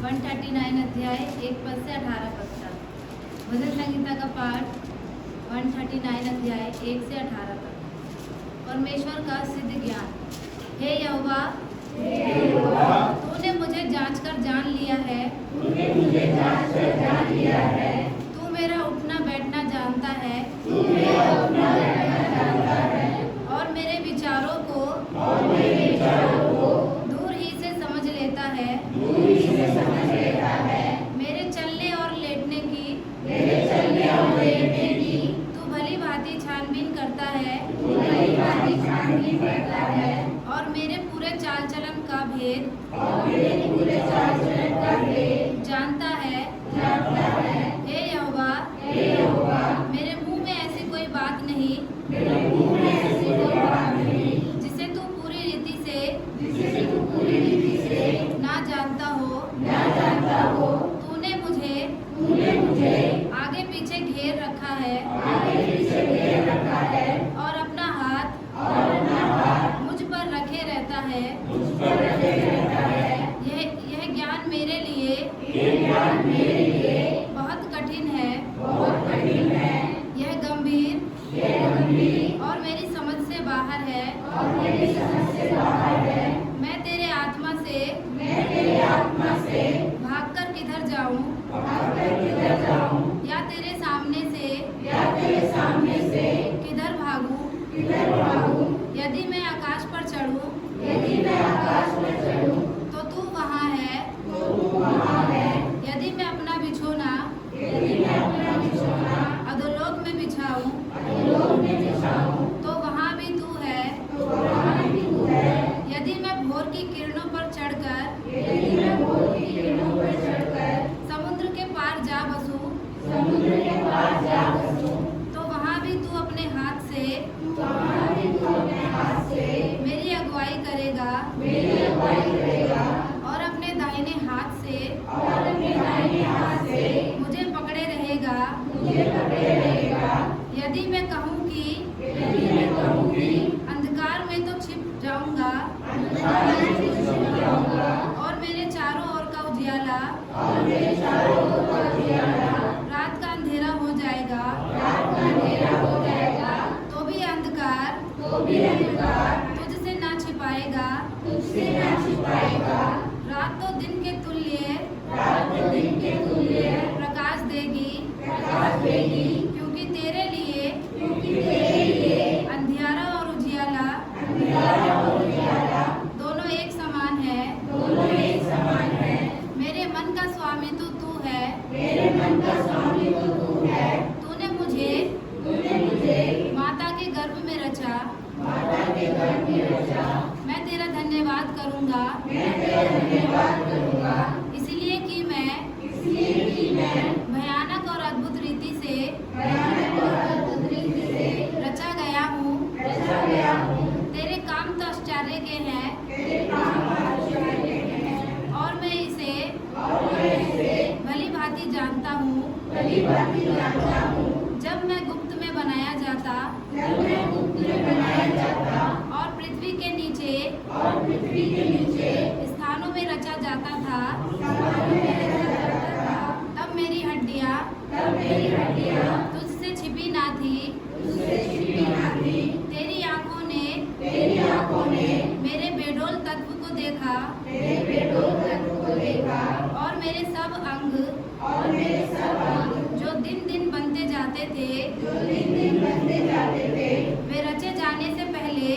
139 अध्याय 1 पद से 18 पद तक। भजन संगीता का पाठ 139 अध्याय 1 से 18 तक। परमेश्वर का सिद्ध ज्ञान। हे यहोवा, तूने मुझे जांच कर जान लिया है। तू मेरा उठना बैठना जानता है। और मेरे विचारों को दूर ही से समझ लेता है। मेरे चलने और लेटने की तू भली भांति छानबीन करता है। और मेरे पूरे चाल चलन का भेद जानता है। हे यहोवा, मेरे मुंह में ऐसी कोई बात नहीं जिसे तू पूरी रीति से ना जानता हो। तूने मुझे आगे पीछे घेर रखा है। और अपना हाथ मुझ पर रखे रहता है। यह ज्ञान मेरे लिए बहुत कठिन है। यह गंभीर और मेरी समझ से बाहर है। मैं तेरे आत्मा से भागकर किधर जाऊं? या तेरे सामने से किधर भागूं? यदि मैं आकाश पर चढ़ूं तो तू वहाँ है। यदि मैं अपना बिछोना अधोलोक में बिछाऊं तो वहाँ भी तू है। यदि मैं भोर की किरणों पर चढ़कर समुद्र के पार जा बसूं तो वहाँ भी तू अपने हाथ से मेरी अगुवाई करेगा। और अपने दाहिने हाथ से मुझे पकड़े रहेगा। यदि मैं कहूँ कि अंधकार में तो छिप जाऊंगा और मेरे चारों ओर का उजियाला रात का अंधेरा हो जाएगा तो भी अंधकार तुझसे ना छिपाएगा। रात तो दिन के तुल्य प्रकाश देगी। क्योंकि तेरे लिए अंधियारा और उजियाला दोनों एक समान है। मेरे मन का स्वामी तो तू है। तूने मुझे माता के गर्भ में रचा। मैं तेरा धन्यवाद करूंगा। इसलिए कि मैं भयानक और अद्भुत रीति से रचा गया हूँ। तेरे काम तो आश्चर्य के हैं और मैं इसे भली भांति जानता हूँ। जब मैं गुप्त में बनाया जाता और पृथ्वी के नीचे स्थानों में रचा जाता था, तब मेरी हड्डियाँ तुझसे छिपी ना थी। तेरी आँखों ने मेरे बेडोल तत्व को देखा। और मेरे सब अंग जो दिन दिन बनते जाते थे वे रचे जाने से पहले